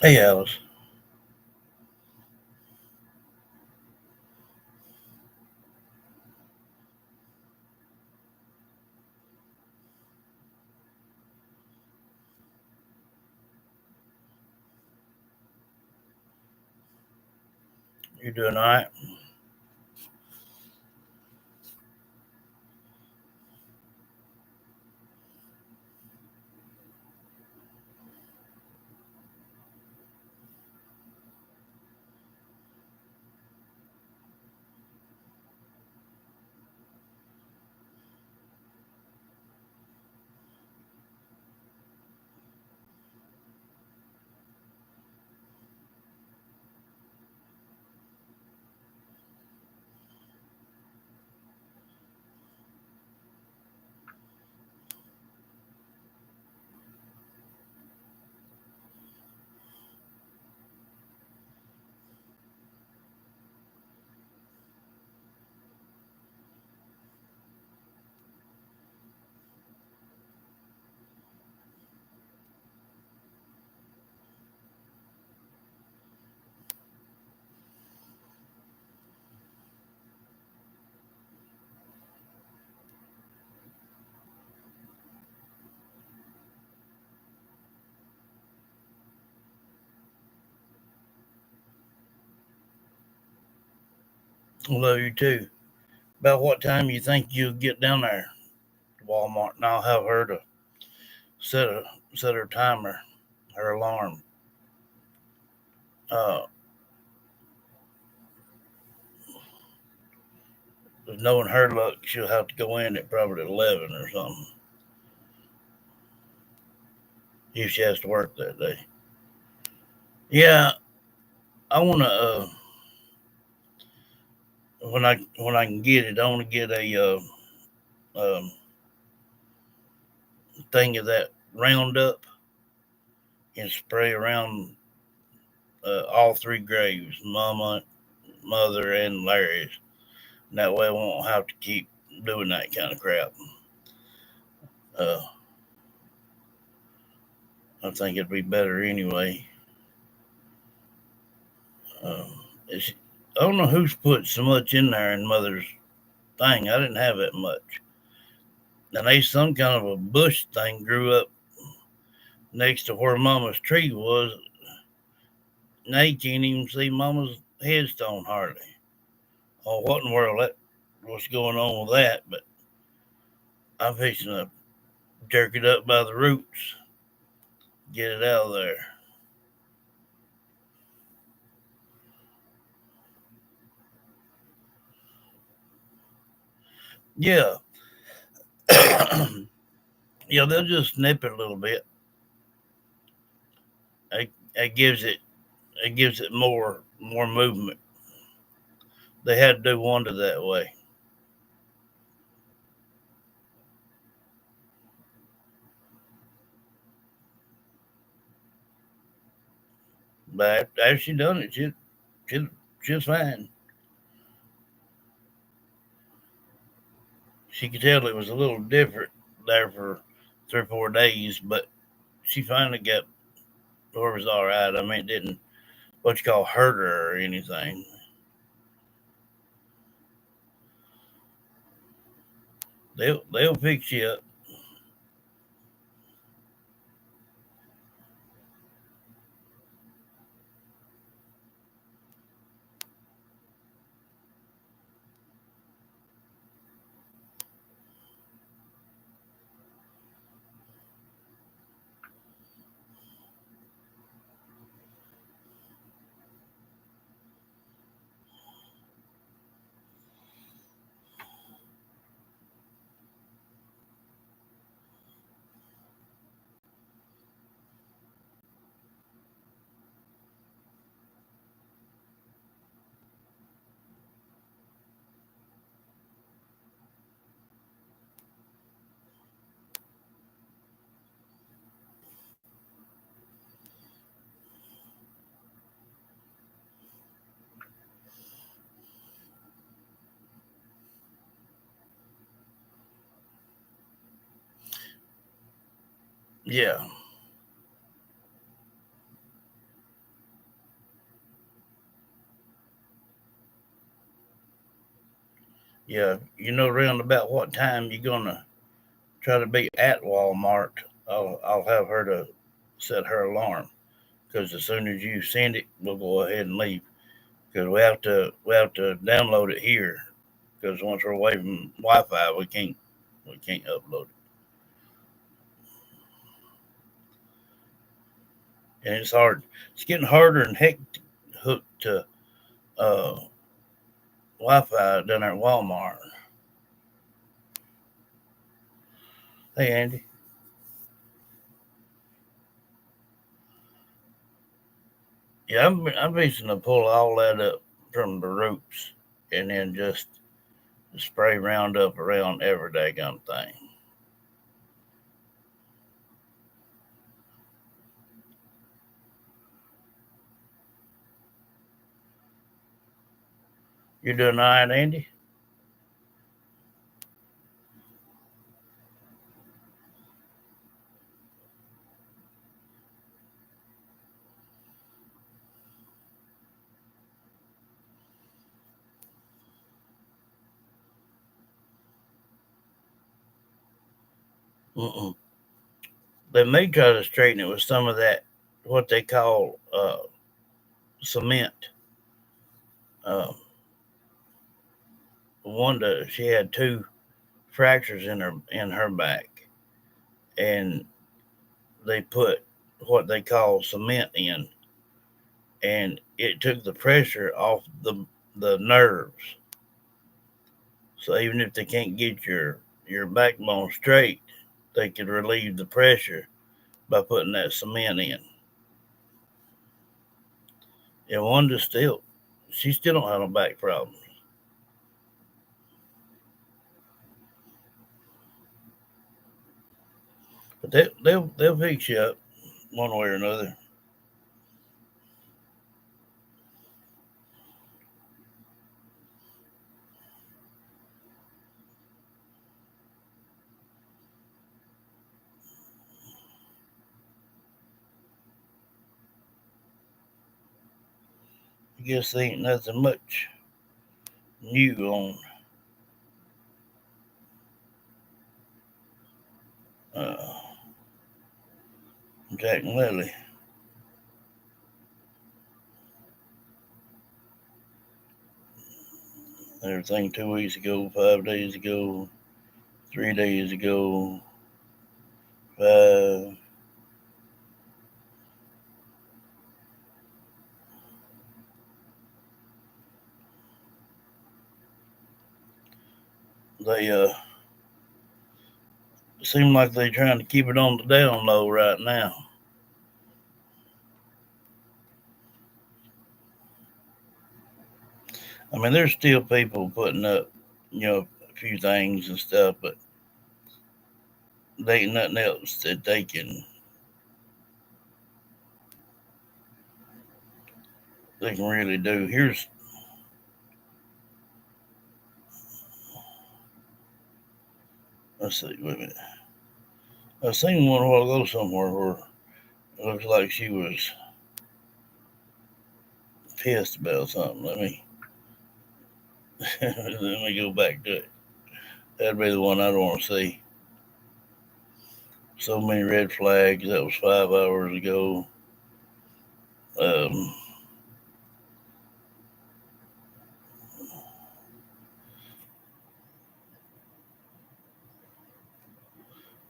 Hey, Alice. You doing all right? I love you too. About what time you think you'll get down there to Walmart, and I'll have her to set a set her timer, her alarm. Uh, Knowing her luck, she'll have to go in at probably 11 or something if she has to work that day. Yeah, I wanna when I can get it, I wanna get a um, thing of that Roundup and spray around all three graves, Mama, Mother, and Larry's. And that way, I won't have to keep doing that kind of crap. Uh, I think it'd be better anyway. Uh, I don't know who's put so much in there in Mother's thing. I didn't have that much. And they some kind of a bush thing grew up next to where Mama's tree was. Now you can't even see Mama's headstone hardly. Oh, what in the world? What's going on with that? But I'm fixing to jerk it up by the roots, get it out of there. Yeah, yeah, they'll just snip it a little bit. It gives it more movement. They had to do Wonder that way. But after she done it, she she was fine. She could tell it was a little different there for 3 or 4 days, but she finally got where it was all right. I mean, it didn't what you call hurt her or anything. They'll fix you up. Yeah, Yeah, around about what time you're gonna try to be at Walmart. I'll have her to set her alarm because as soon as you send it, we'll go ahead and leave because we have to download it here because once we're away from Wi-Fi, we can't upload it, and it's hard. It's getting harder and heck hooked to uh, Wi-Fi down there at Walmart. Hey, Andy. Yeah, I'm fixing to pull all that up from the roots and then just spray Roundup around every daggone thing. You doing all right, Andy? Mm-mm. They may try to straighten it with some of that, what they call cement. Uh, Wanda, she had two fractures in her back, and they put what they call cement in, and it took the pressure off the nerves. So even if they can't get your backbone straight, they could relieve the pressure by putting that cement in. And Wanda she still don't have no back problems. But they'll fix you up one way or another. I guess there ain't nothing much new on uh, Jack and Lily. Everything 2 weeks ago, 5 days ago, 3 days ago, five. They seem like they're trying to keep it on the down low right now. I mean, there's still people putting up, a few things and stuff, but there ain't nothing else that they can really do. Let's see, wait a minute. I seen one a while ago somewhere where it looks like she was pissed about something. Let me go back to it. That'd be the one I don't want to see. So many red flags. That was 5 hours ago. Um,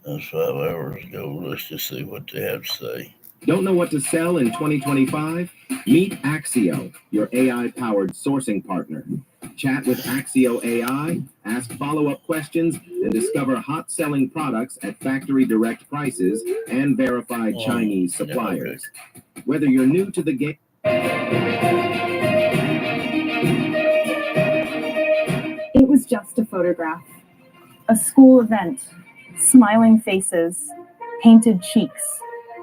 that was 5 hours ago. Let's just see what they have to say. Don't know what to sell in 2025? Meet Axio, your AI-powered sourcing partner. Chat with Axio AI, ask follow-up questions, and discover hot-selling products at factory direct prices and verified Chinese suppliers. Yeah, okay. Whether you're new to the game... It was just a photograph. A school event. Smiling faces. Painted cheeks.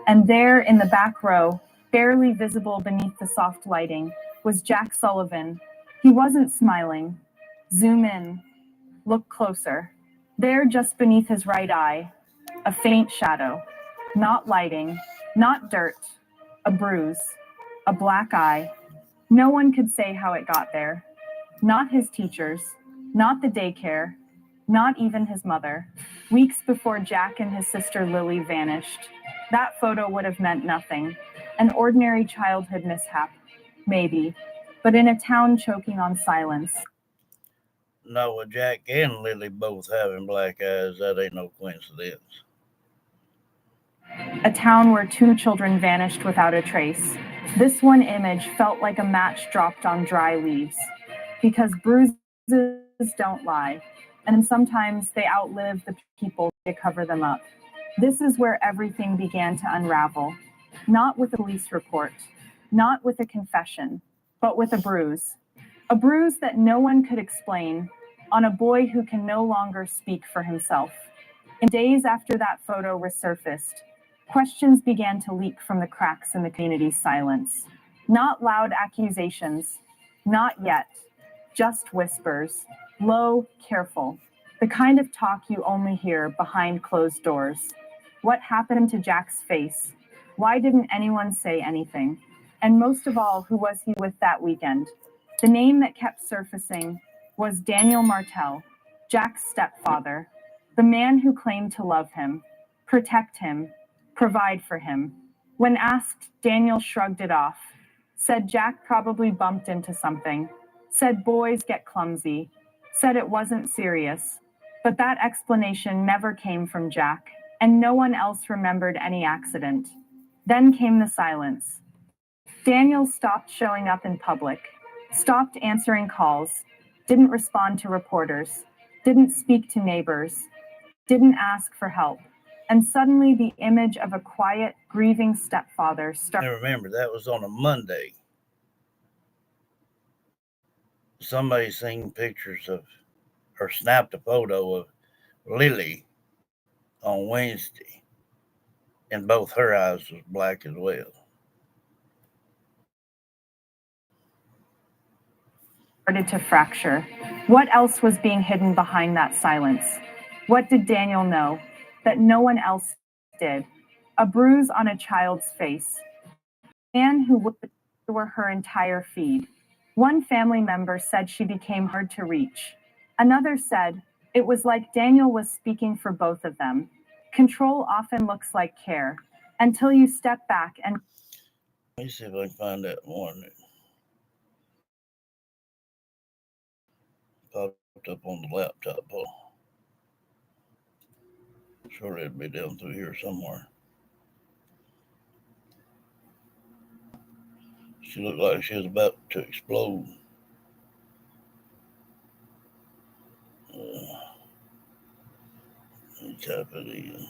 And there in the back row, barely visible beneath the soft lighting, was Jack Sullivan. He wasn't smiling. Zoom in. Look closer. There, just beneath his right eye, a faint shadow. Not lighting, not dirt. A bruise. A black eye. No one could say how it got there. Not his teachers. Not the daycare, not even his mother. Weeks before Jack and his sister Lily vanished, that photo would have meant nothing. An ordinary childhood mishap, maybe, but in a town choking on silence. No, with Jack and Lily both having black eyes, that ain't no coincidence. A town where two children vanished without a trace. This one image felt like a match dropped on dry leaves. Because bruises don't lie, and sometimes they outlive the people to cover them up. This is where everything began to unravel. Not with a police report, not with a confession, but with a bruise. A bruise that no one could explain on a boy who can no longer speak for himself. In days after that photo resurfaced, questions began to leak from the cracks in the community's silence. Not loud accusations, not yet, just whispers, low, careful, the kind of talk you only hear behind closed doors. What happened to Jack's face? Why didn't anyone say anything? And most of all, who was he with that weekend? The name that kept surfacing was Daniel Martell, Jack's stepfather, the man who claimed to love him, protect him, provide for him. When asked, Daniel shrugged it off, said Jack probably bumped into something, said boys get clumsy, said it wasn't serious. But that explanation never came from Jack, and no one else remembered any accident. Then came the silence. Daniel stopped showing up in public, stopped answering calls, didn't respond to reporters, didn't speak to neighbors, didn't ask for help. And suddenly the image of a quiet, grieving stepfather started. Now remember, that was on a Monday. Somebody seen pictures of, or snapped a photo of Lily on Wednesday, and both her eyes was black as well. Started to fracture. What else was being hidden behind that silence? What did Daniel know that no one else did? A bruise on a child's face. A man who would restore her entire feed. One family member said she became hard to reach. Another said it was like Daniel was speaking for both of them. Control often looks like care until you step back and. Let me see if I can find that one that popped up on the laptop. Sure, it'd be down through here somewhere. She looked like she was about to explode. Let me type it in.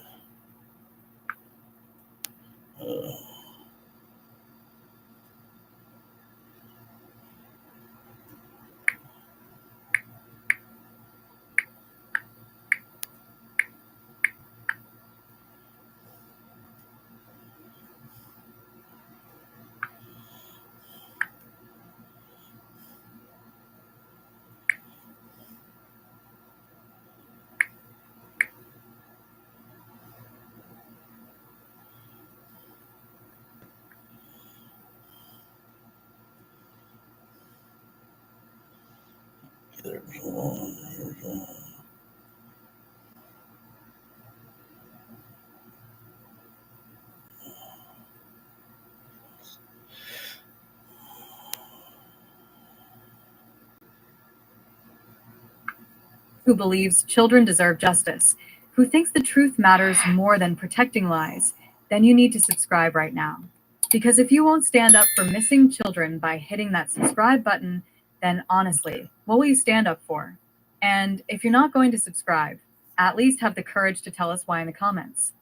There's one. Here's one. Who believes children deserve justice, who thinks the truth matters more than protecting lies, then you need to subscribe right now. Because if you won't stand up for missing children by hitting that subscribe button, then honestly, what will you stand up for? And if you're not going to subscribe, at least have the courage to tell us why in the comments.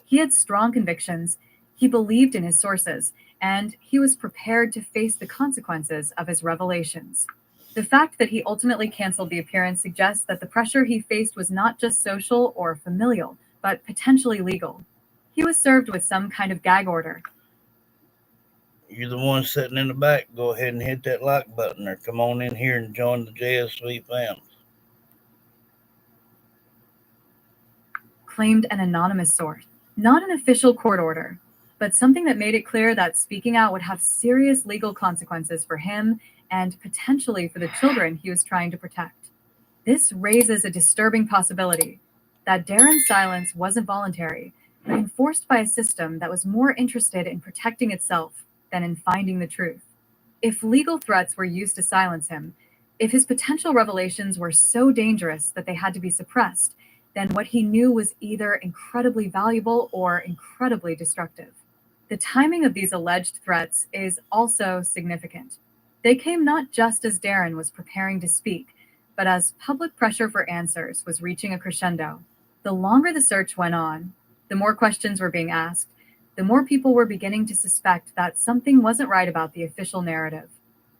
He had strong convictions, he believed in his sources, and he was prepared to face the consequences of his revelations. The fact that he ultimately canceled the appearance suggests that the pressure he faced was not just social or familial, but potentially legal. He was served with some kind of gag order. You're the one sitting in the back. Go ahead and hit that like button, or come on in here and join the JSV family. Claimed an anonymous source, not an official court order, but something that made it clear that speaking out would have serious legal consequences for him and potentially for the children he was trying to protect. This raises a disturbing possibility that Darren's silence wasn't voluntary, but enforced by a system that was more interested in protecting itself than in finding the truth. If legal threats were used to silence him, if his potential revelations were so dangerous that they had to be suppressed, then what he knew was either incredibly valuable or incredibly destructive. The timing of these alleged threats is also significant. They came not just as Darren was preparing to speak, but as public pressure for answers was reaching a crescendo. The longer the search went on, the more questions were being asked, the more people were beginning to suspect that something wasn't right about the official narrative.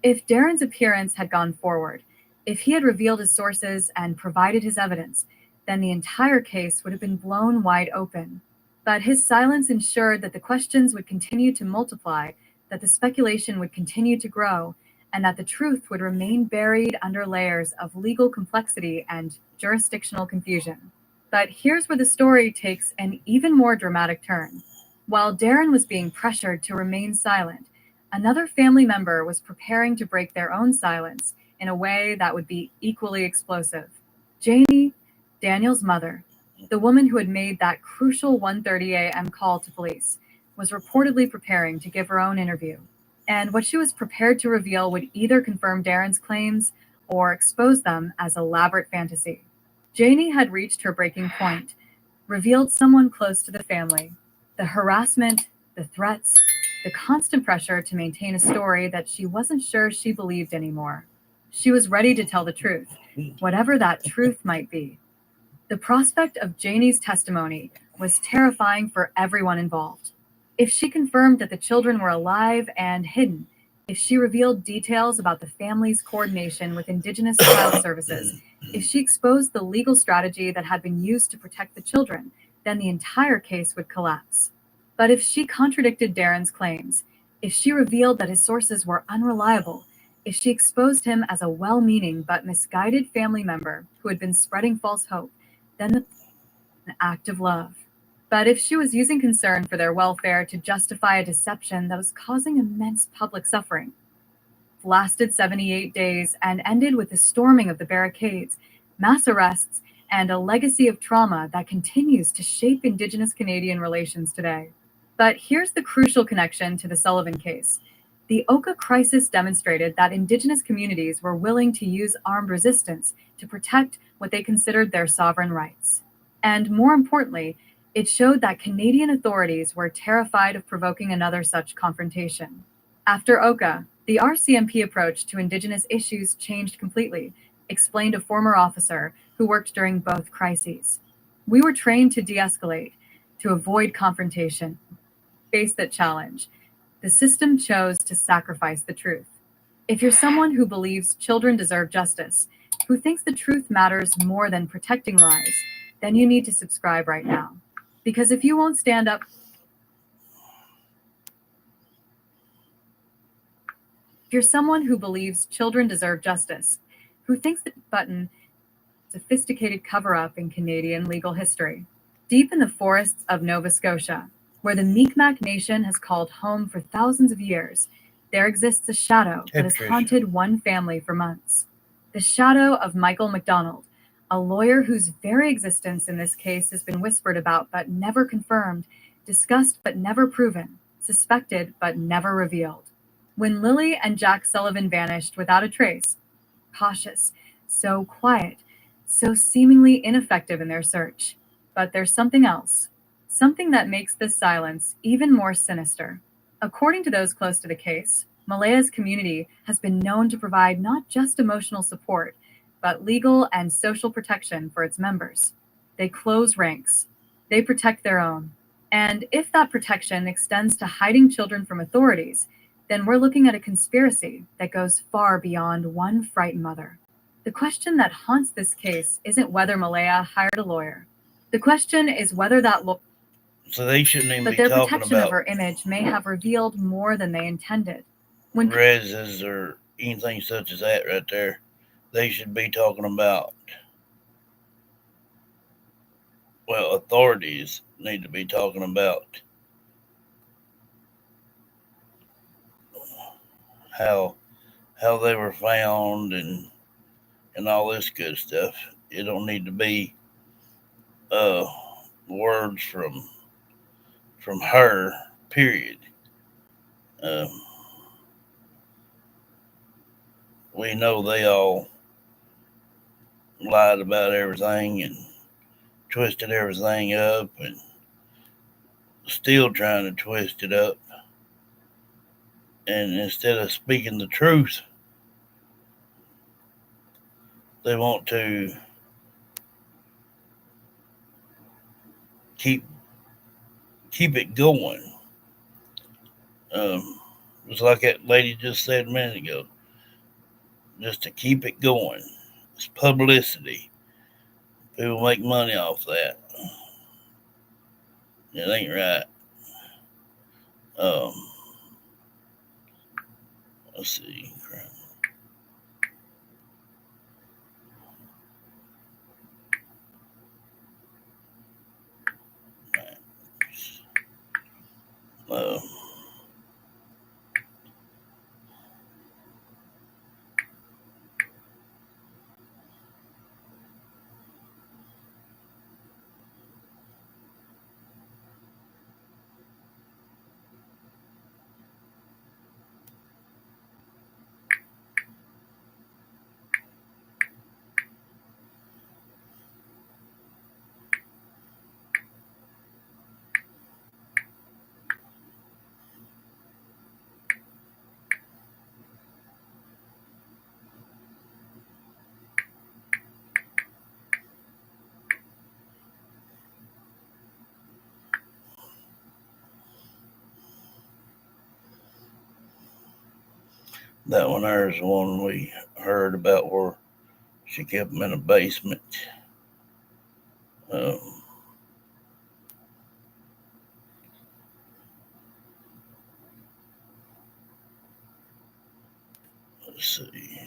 If Darren's appearance had gone forward, if he had revealed his sources and provided his evidence, then the entire case would have been blown wide open. But his silence ensured that the questions would continue to multiply, that the speculation would continue to grow, and that the truth would remain buried under layers of legal complexity and jurisdictional confusion. But here's where the story takes an even more dramatic turn. While Darren was being pressured to remain silent, another family member was preparing to break their own silence in a way that would be equally explosive. Janie, Daniel's mother, the woman who had made that crucial 1:30 a.m. call to police, was reportedly preparing to give her own interview. And what she was prepared to reveal would either confirm Darren's claims or expose them as elaborate fantasy. Janie had reached her breaking point, revealed someone close to the family. The harassment, the threats, the constant pressure to maintain a story that she wasn't sure she believed anymore. She was ready to tell the truth, whatever that truth might be. The prospect of Janie's testimony was terrifying for everyone involved. If she confirmed that the children were alive and hidden, if she revealed details about the family's coordination with Indigenous child services, if she exposed the legal strategy that had been used to protect the children, then the entire case would collapse. But if she contradicted Darren's claims, if she revealed that his sources were unreliable, if she exposed him as a well-meaning but misguided family member who had been spreading false hope, then an act of love. But if she was using concern for their welfare to justify a deception that was causing immense public suffering, it lasted 78 days and ended with the storming of the barricades, mass arrests, and a legacy of trauma that continues to shape Indigenous Canadian relations today. But here's the crucial connection to the Sullivan case. The Oka crisis demonstrated that Indigenous communities were willing to use armed resistance to protect what they considered their sovereign rights. And more importantly, it showed that Canadian authorities were terrified of provoking another such confrontation. After Oka, the RCMP approach to Indigenous issues changed completely, explained a former officer who worked during both crises. We were trained to de-escalate, to avoid confrontation, face that challenge. The system chose to sacrifice the truth. If you're someone who believes children deserve justice, who thinks the truth matters more than protecting lies, then you need to subscribe right now. Because if you won't stand up, if you're someone who believes children deserve justice, who thinks that button is a sophisticated cover-up in Canadian legal history, deep in the forests of Nova Scotia, where the Mi'kmaq Nation has called home for thousands of years, there exists a shadow that has haunted one family for months. The shadow of Michael MacDonald, a lawyer whose very existence in this case has been whispered about but never confirmed, discussed but never proven, suspected but never revealed. When Lilly and Jack Sullivan vanished without a trace, cautious, so quiet, so seemingly ineffective in their search. But there's something else. Something that makes this silence even more sinister. According to those close to the case, Malaya's community has been known to provide not just emotional support, but legal and social protection for its members. They close ranks. They protect their own. And if that protection extends to hiding children from authorities, then we're looking at a conspiracy that goes far beyond one frightened mother. The question that haunts this case isn't whether Malaya hired a lawyer. The question is whether that lawyer So they shouldn't even but be their talking protection of about her image may have revealed more than they intended. When reses or anything such as that right there. They should be talking about, well, authorities need to be talking about how they were found and and all this good stuff. It don't need to be words from her. Period. Um, we know they all lied about everything and twisted everything up and still trying to twist it up. And instead of speaking the truth, they want to keep it going. It's like that lady just said a minute ago, just to keep it going. It's publicity. People make money off that. It ain't right. Um, let's see. Um, that one there is the one we heard about where she kept them in a basement. Um, let's see.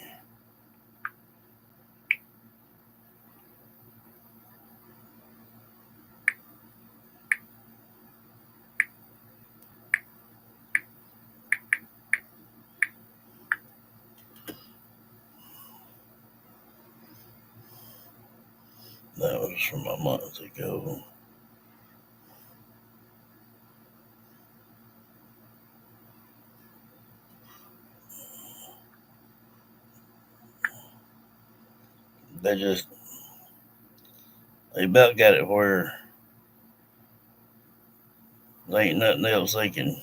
That was from a month ago. They about got it where there ain't nothing else they can.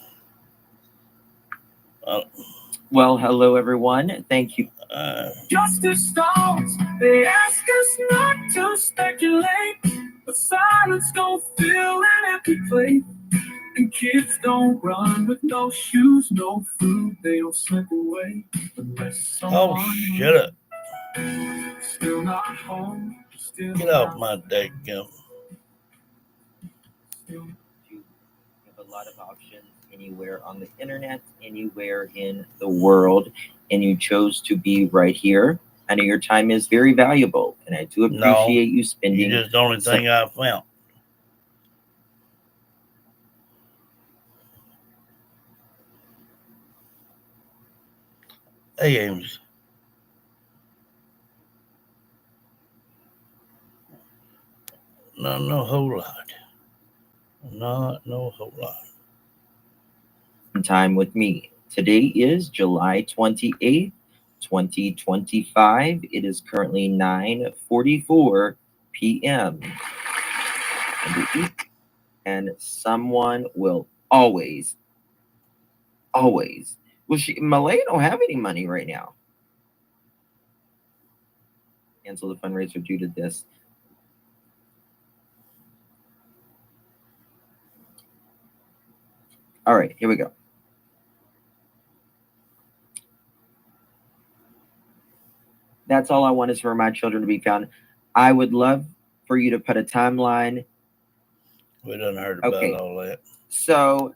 Well, hello everyone. Thank you. Justice stalls. They ask us not to speculate, but silence don't fill an empty plate. And kids don't run with no shoes, no food. They don't slip away unless someone. Oh, shut up! Still not home. Still Get off my deck, gum. You have a lot of options anywhere on the internet, anywhere in the world, and you chose to be right here. I know your time is very valuable, and I do appreciate you spending. You're just the only thing I found. Hey, Ames. Not no whole lot. Not no whole lot. Time with me. Today is July 28th, 2025. It is currently 9:44 p.m. And someone will always, well, Malay don't have any money right now. Cancel the fundraiser due to this. All right, here we go. That's all I want is for my children to be found. I would love for you to put a timeline. We done heard about all that. So,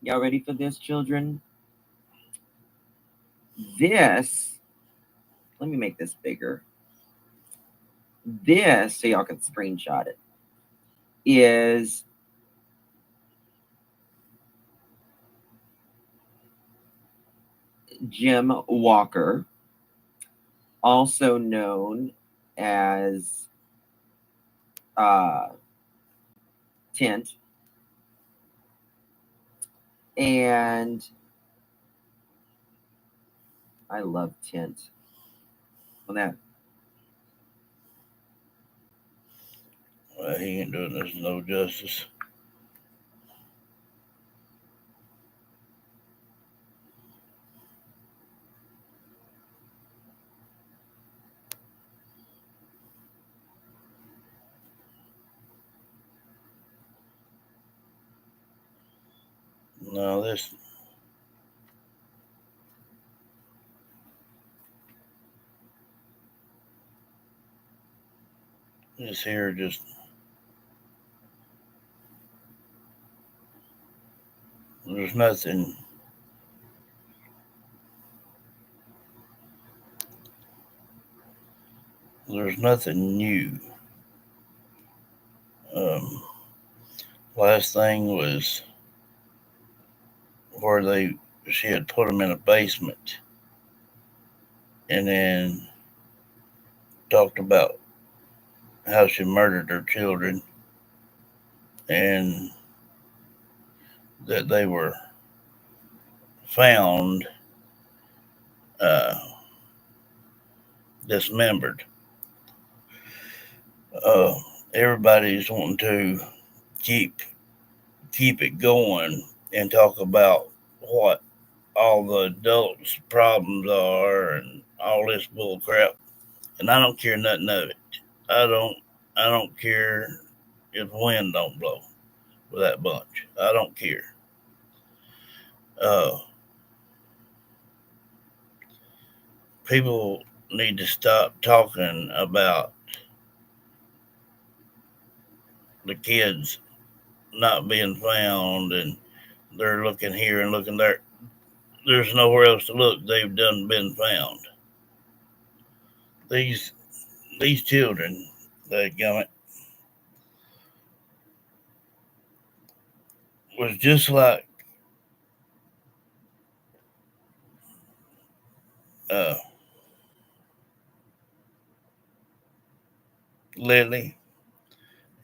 y'all ready for this, children? This, let me make this bigger. This, so y'all can screenshot it, is Jim Walker also known as tint. And I love tint. On that. Well, he ain't doing this no justice. No, this here just there's nothing. There's nothing new. Last thing was where she had put him in a basement, and then talked about how she murdered her children, and that they were found dismembered. Everybody's wanting to keep it going and talk about what all the adults' problems are and all this bull crap, and I don't care nothing of it. I don't care if the wind don't blow with that bunch. I don't care. People need to stop talking about the kids not being found and they're looking here and looking there. There's nowhere else to look. They've done been found. These children, dadgummit, was just like Lily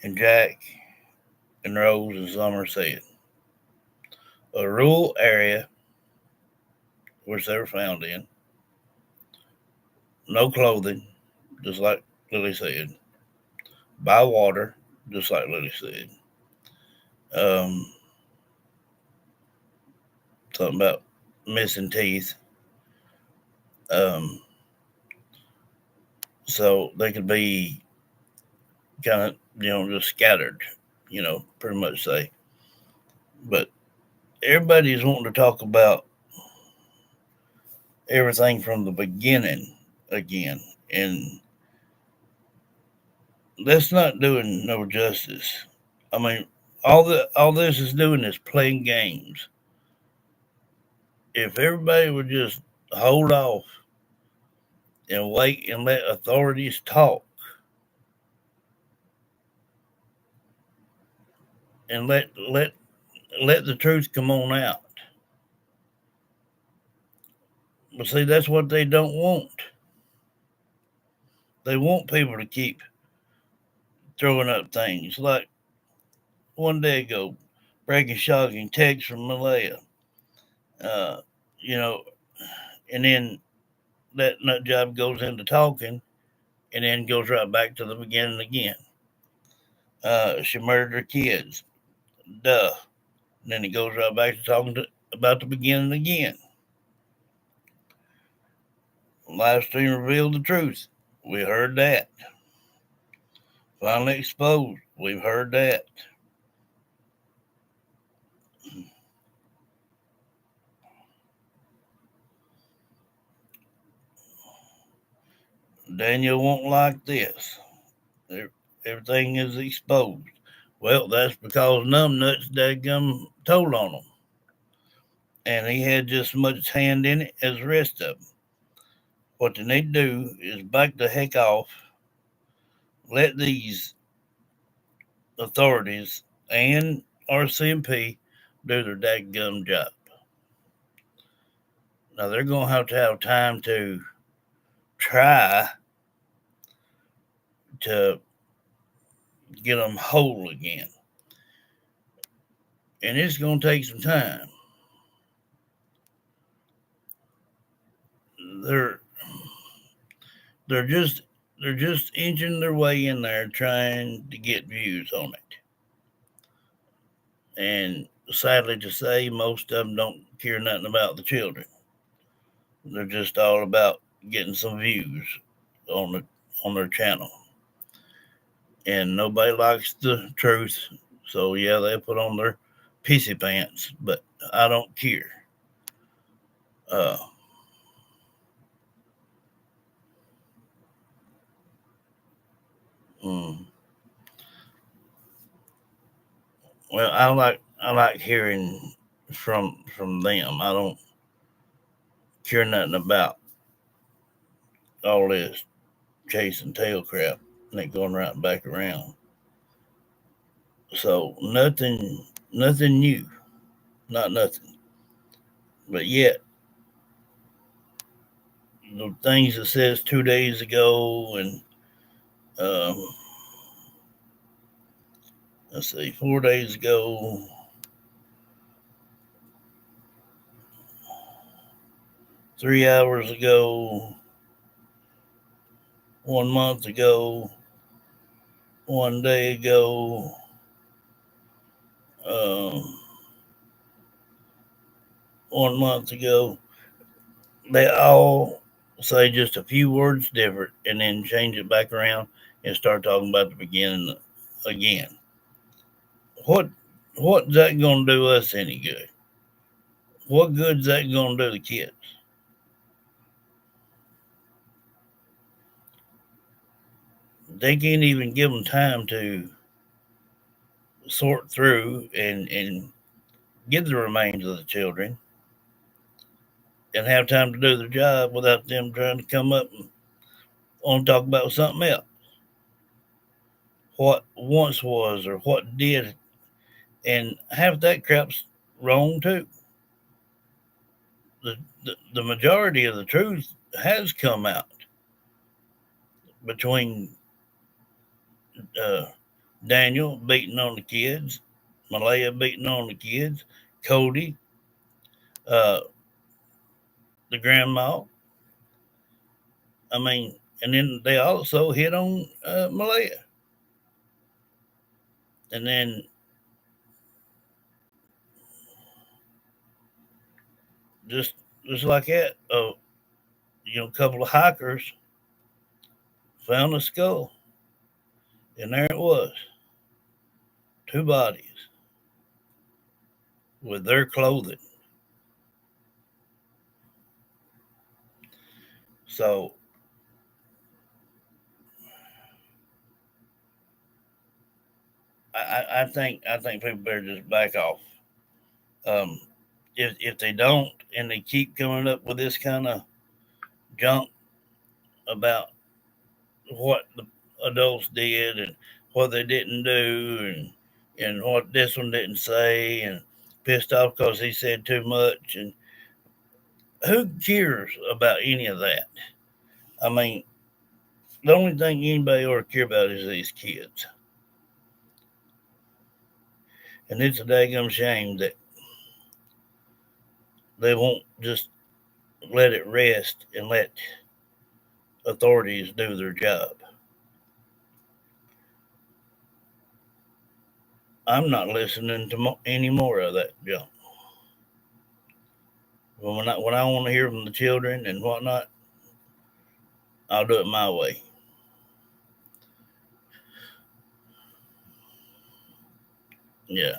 and Jack and Rose and Summer said. A rural area, which they were found in, no clothing, just like Lily said, by water, just like Lily said. Something about missing teeth. So they could be kind of, just scattered, pretty much say. But everybody's wanting to talk about everything from the beginning again. And that's not doing no justice. I mean, all this is doing is playing games. If everybody would just hold off and wait and let authorities talk and let the truth come on out. But see, that's what they don't want. They want people to keep throwing up things like one day ago, breaking shocking text from Malaya. And then that nut job goes into talking and then goes right back to the beginning again. She murdered her kids. Duh. And then he goes right back to talking about the beginning again. Live stream revealed the truth. We heard that. Finally exposed. We've heard that. Daniel won't like this. Everything is exposed. Well, that's because numbnuts dadgum told on him. And he had just as much hand in it as the rest of them. What they need to do is back the heck off, let these authorities and RCMP do their dadgum job. Now, they're going to have time to try to get them whole again. And it's going to take some time. They're just inching their way in there trying to get views on it. And sadly to say, most of them don't care nothing about the children. They're just all about getting some views on their channel. And nobody likes the truth. So yeah, they put on their pissy pants, but I don't care. Well, I like hearing from them. I don't care nothing about all this chase and tail crap and it going right back around. So nothing new, not nothing. But yet, the things that says 2 days ago and let's see, 4 days ago, 3 hours ago, 1 month ago, 1 day ago, 1 month ago, they all say just a few words different and then change it back around and start talking about the beginning again. What's that going to do us any good? What good's that going to do the kids? They can't even give them time to sort through and get the remains of the children and have time to do their job without them trying to come up and want to talk about something else. What once was or what did, and half that crap's wrong too. The majority of the truth has come out between Daniel beating on the kids, Malaya beating on the kids, Cody, the grandma. I mean, and then they also hit on Malaya. And then just like that, a couple of hikers found a skull. And there it was. 2 bodies with their clothing. So I think people better just back off. If they don't and they keep coming up with this kind of junk about what the adults did and what they didn't do and what this one didn't say and pissed off because he said too much, and who cares about any of that? I mean, the only thing anybody ought to care about is these kids. And it's a daggum shame that they won't just let it rest and let authorities do their job. I'm not listening to any more of that junk. When I want to hear from the children and whatnot, I'll do it my way. Yeah.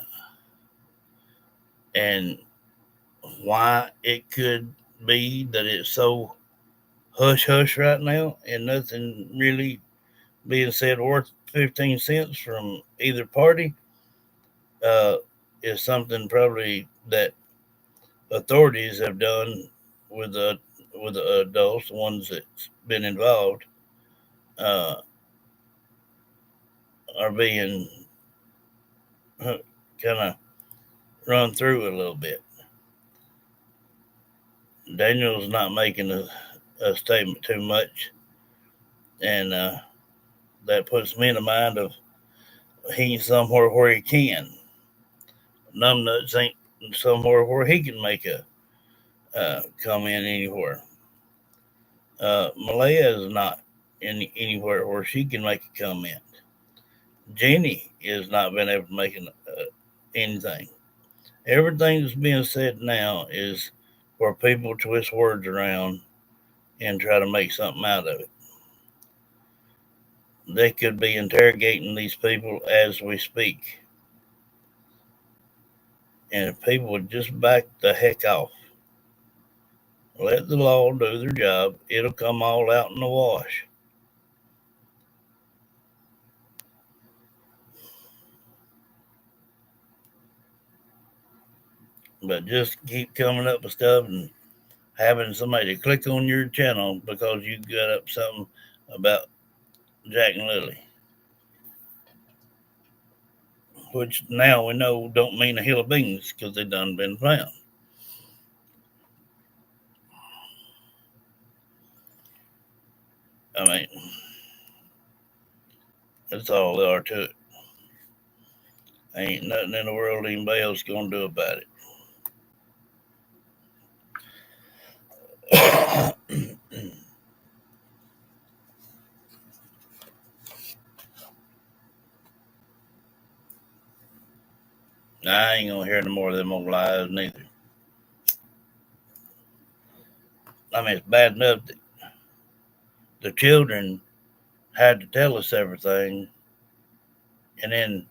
And why it could be that it's so hush hush right now and nothing really being said worth 15 cents from either party is something probably that authorities have done with the adults, the ones that's been involved, are being kind of run through a little bit. Daniel's not making a statement too much. And that puts me in the mind of he's somewhere where he can. Numbnuts ain't somewhere where he can make a come in anywhere. Malaya is not anywhere where she can make a comment. Jenny has not been able to make anything. Everything that's being said now is for people to twist words around and try to make something out of it. They could be interrogating these people as we speak. And if people would just back the heck off, let the law do their job, it'll come all out in the wash. But just keep coming up with stuff and having somebody click on your channel because you got up something about Jack and Lily, which now we know don't mean a hill of beans because they done been found. I mean, that's all there are to it. Ain't nothing in the world anybody else gonna do about it. I ain't gonna hear no more of them old lies neither. I mean, it's bad enough that the children had to tell us everything, and then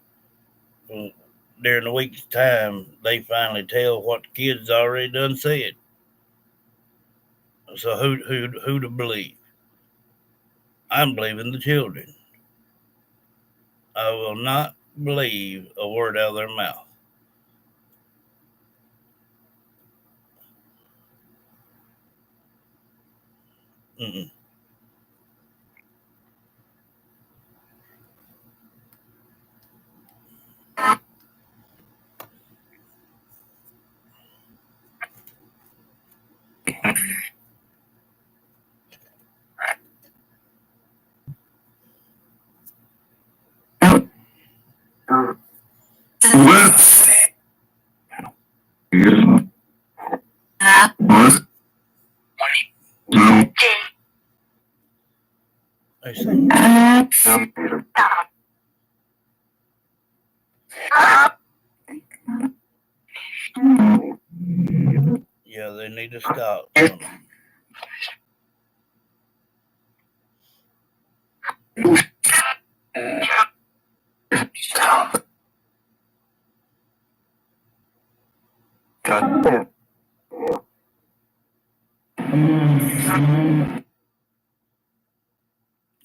during the week's time, they finally tell what the kids already done said. So who to believe? I'm believing the children. I will not believe a word out of their mouth. Mm-mm. I see. Yeah, they need to stop.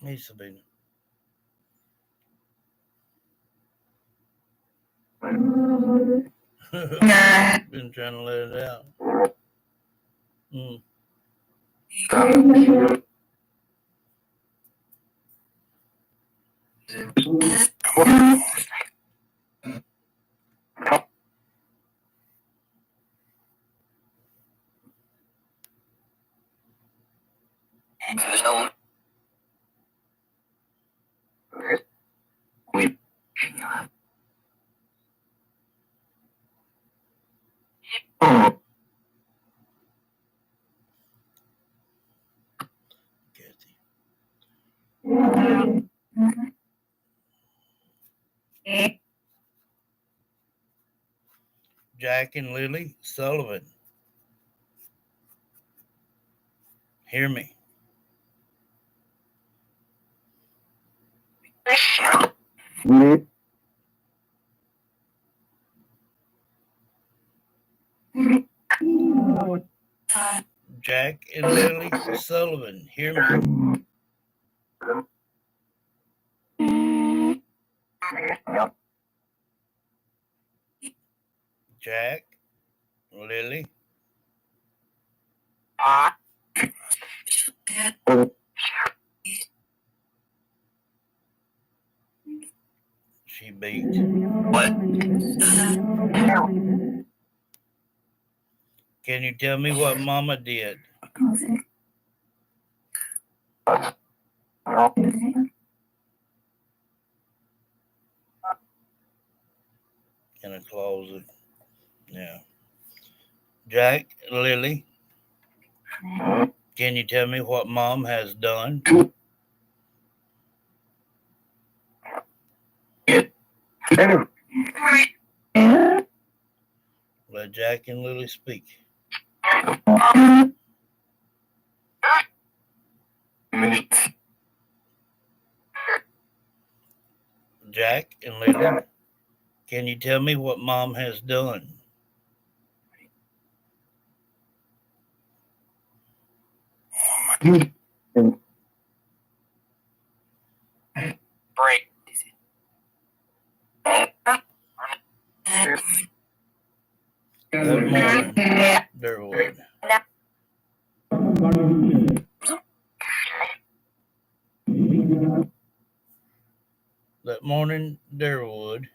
Hey, Sabina. Been trying to let it out. Mm. Jack and Lily Sullivan. Hear me. Jack and Lily Sullivan. Hear me. Jack, Lily. She beat. What? Can you tell me what Mama did? In a closet. Yeah. Jack, Lily, can you tell me what Mom has done? Let Jack and Lily speak. Jack and Lily, can you tell me what Mom has done? Break. Good morning, Durwood. That morning, Durwood.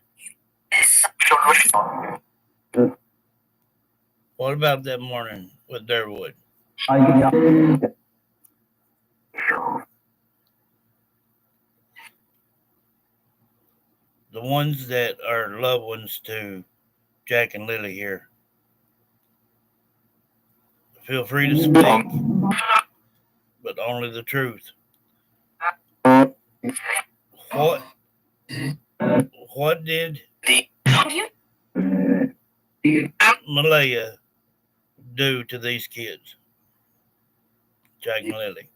What about that morning with Durwood? The ones that are loved ones to Jack and Lily here. Feel free to speak, but only the truth. What did Malaya do to these kids? Jack and Lily.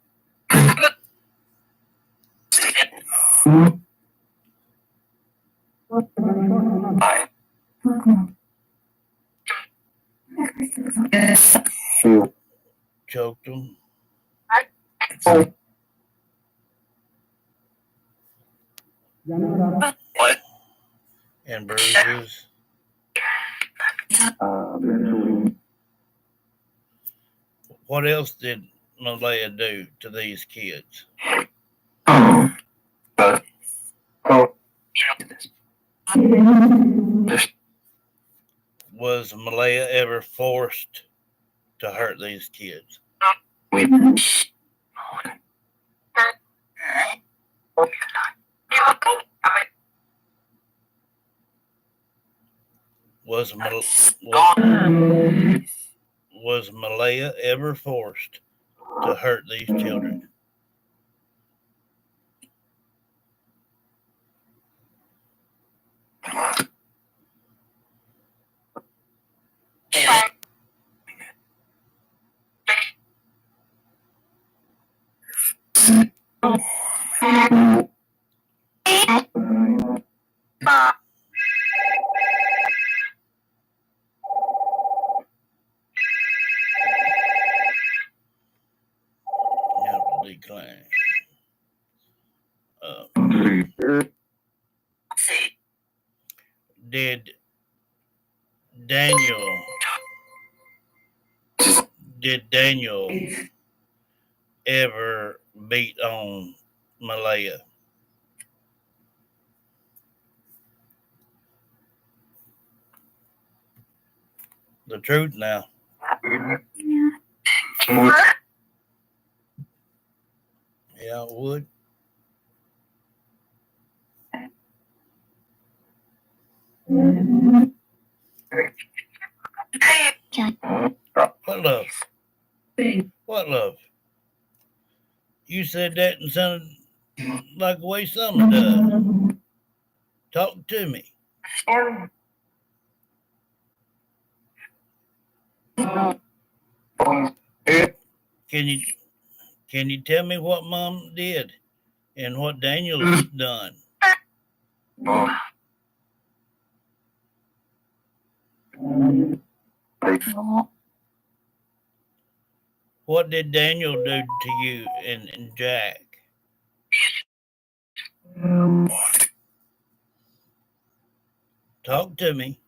Choked them. And bruises. What else did Malaya do to these kids? Was Malaya ever forced to hurt these kids? Was Malaya ever forced to hurt these children? You have to decline. Did Daniel ever beat on Malaya? The truth now. Yeah, it would. What love? What love? You said that and sounded like the way Summer does. Talk to me. Can you tell me what Mom did and what Daniel's done? What did Daniel do to you and Jack? Talk to me.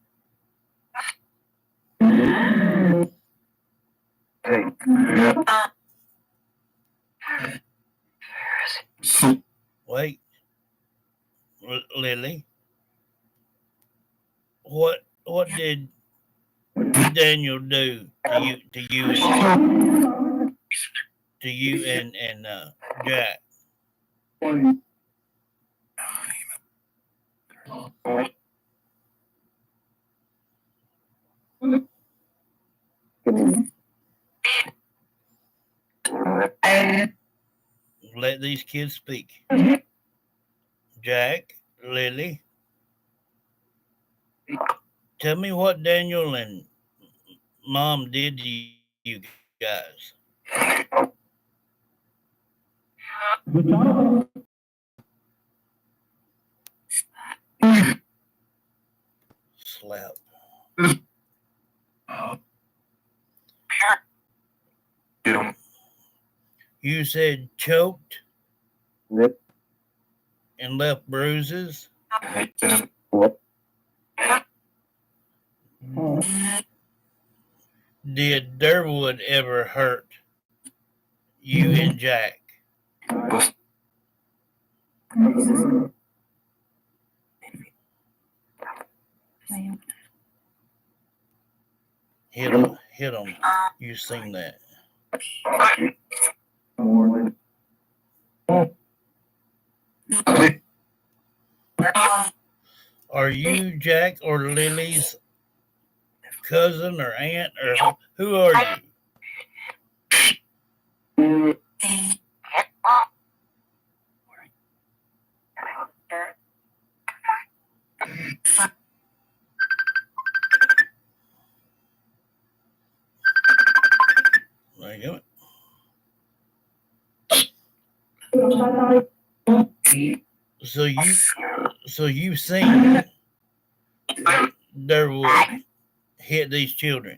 Wait, Lily. What did Daniel do to you and Jack? Let these kids speak. Jack, Lily, tell me what Daniel and Mom did to you guys. Slap. You said choked and left bruises. Did Durwood ever hurt you and Jack? Hit him. You seen that? Are you Jack or Lily's cousin or aunt, or who are you? There you go. So you've seen Durwood hit these children.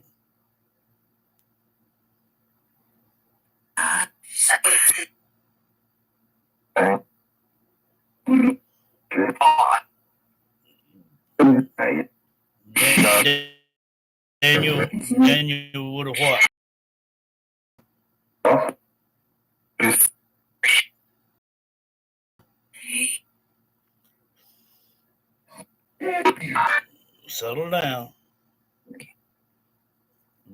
Daniel would have what? Settle down.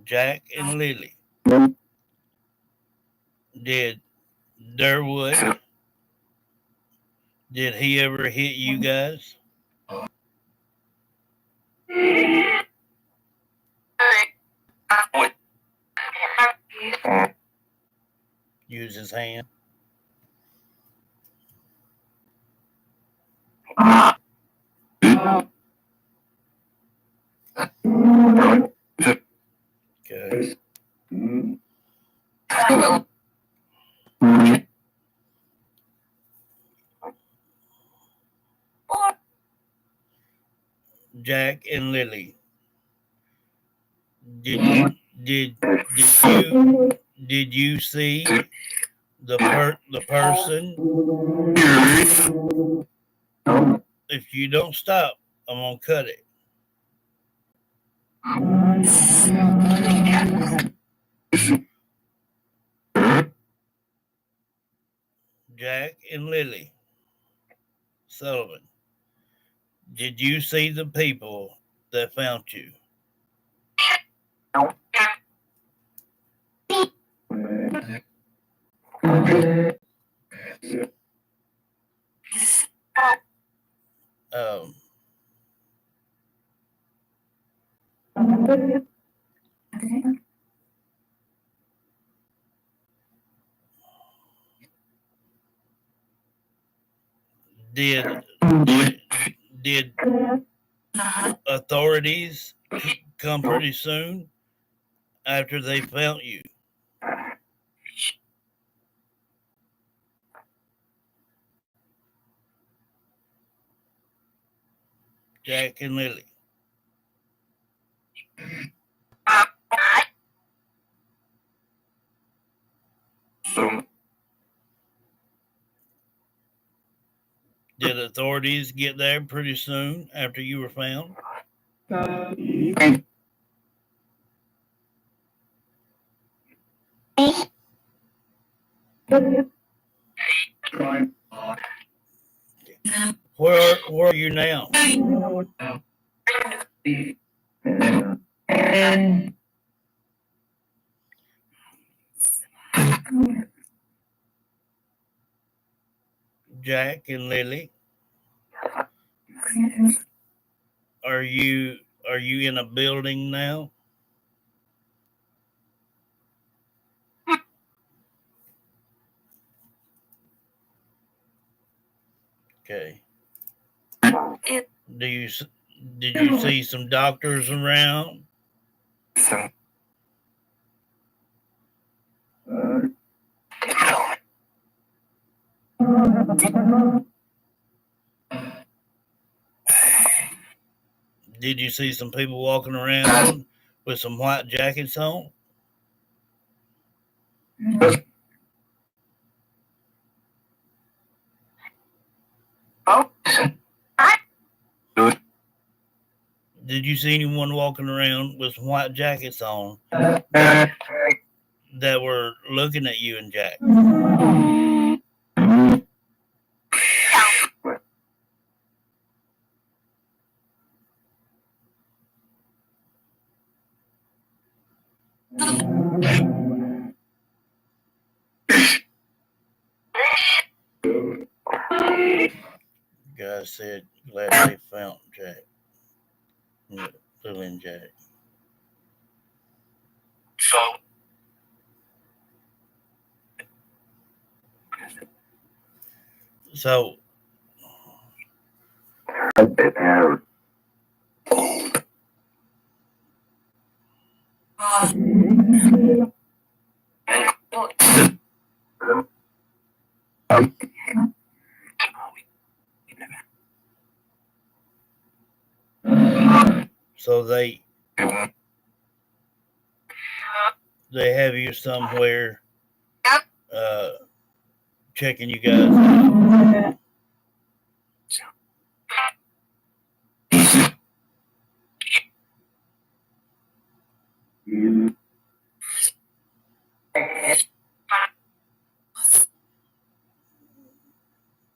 Jack and Lily. Did Durwood, did he ever hit you guys? Use his hand. Okay. Jack and Lily. Did you see the person? If you don't stop, I'm gonna cut it. Jack and Lily Sullivan. Did you see the people that found you? Did authorities come pretty soon after they found you? Jack and Lily. Did authorities get there pretty soon after you were found? Where are you now? Jack and Lily, are you in a building now? Okay. Did you see some doctors around? Did you see some people walking around with some white jackets on? Did you see anyone walking around with some white jackets on that were looking at you and Jack? Guy said, glad they found Jack. Lily and Jack. So so they have you somewhere checking you guys out.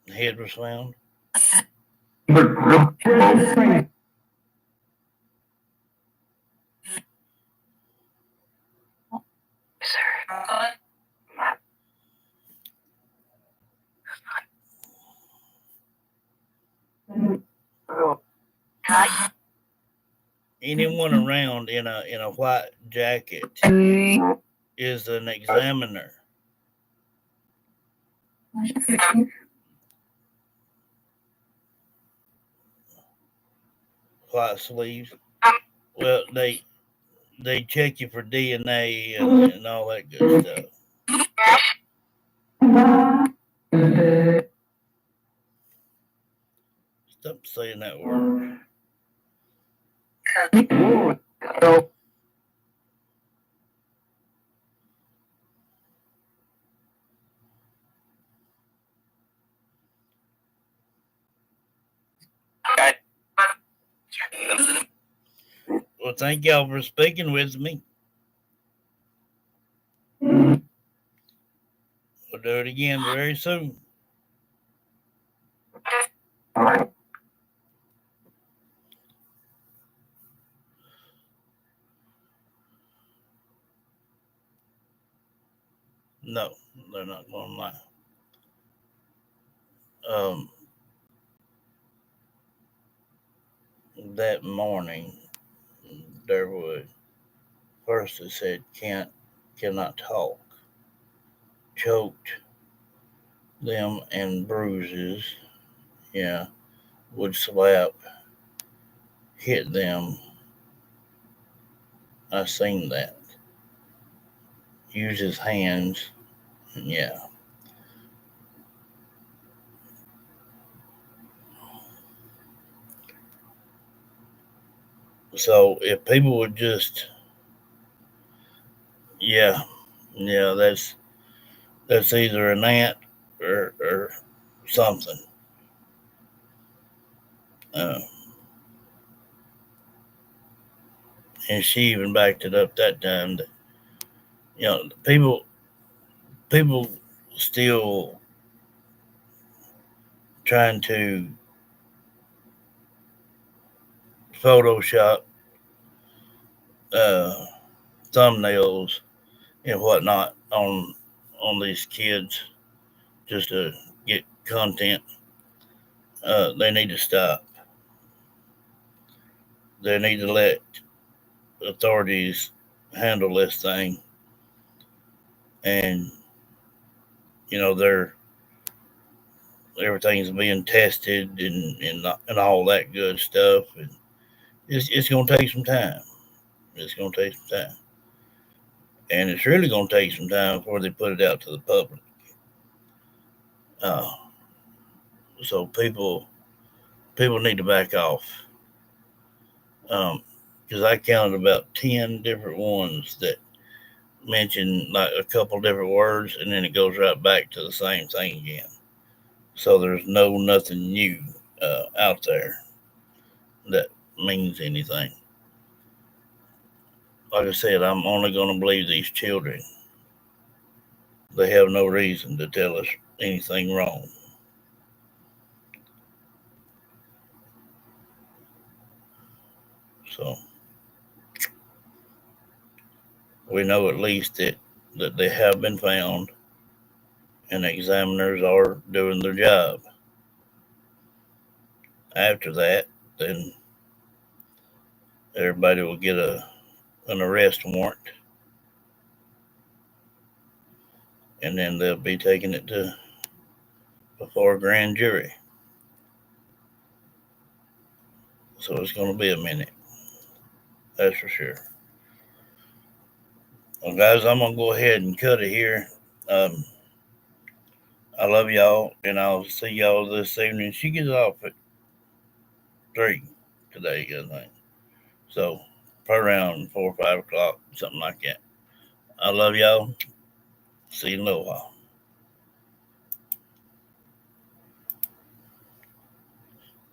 The head was found. Anyone around in a white jacket is an examiner. White sleeves. Well, they check you for DNA and all that good stuff. Stop saying that word. Well, thank y'all for speaking with me. We'll do it again very soon. No, they're not going to lie. That morning, Durwood first it said cannot talk, choked them and bruises, would slap, hit them. I seen that. Use his hands, yeah. So if people would just, that's either an aunt or something. And she even backed it up that time that, people still trying to Photoshop thumbnails and whatnot on these kids just to get content, they need to stop. They need to let authorities handle this thing. And, everything's being tested and all that good stuff. And it's going to take some time. It's going to take some time. And it's really going to take some time before they put it out to the public. So people need to back off. Because I counted about 10 different ones that mention like a couple different words, and then it goes right back to the same thing again. So there's nothing new out there that means anything. Like I said, I'm only going to believe these children. They have no reason to tell us anything wrong. So we know at least that they have been found, and examiners are doing their job. After that, then everybody will get an arrest warrant, and then they'll be taking it before a grand jury. So it's going to be a minute. That's for sure. Well, guys, I'm going to go ahead and cut it here. I love y'all, and I'll see y'all this evening. She gets off at 3 today, I think. So, probably around 4 or 5 o'clock, something like that. I love y'all. See you in a little while.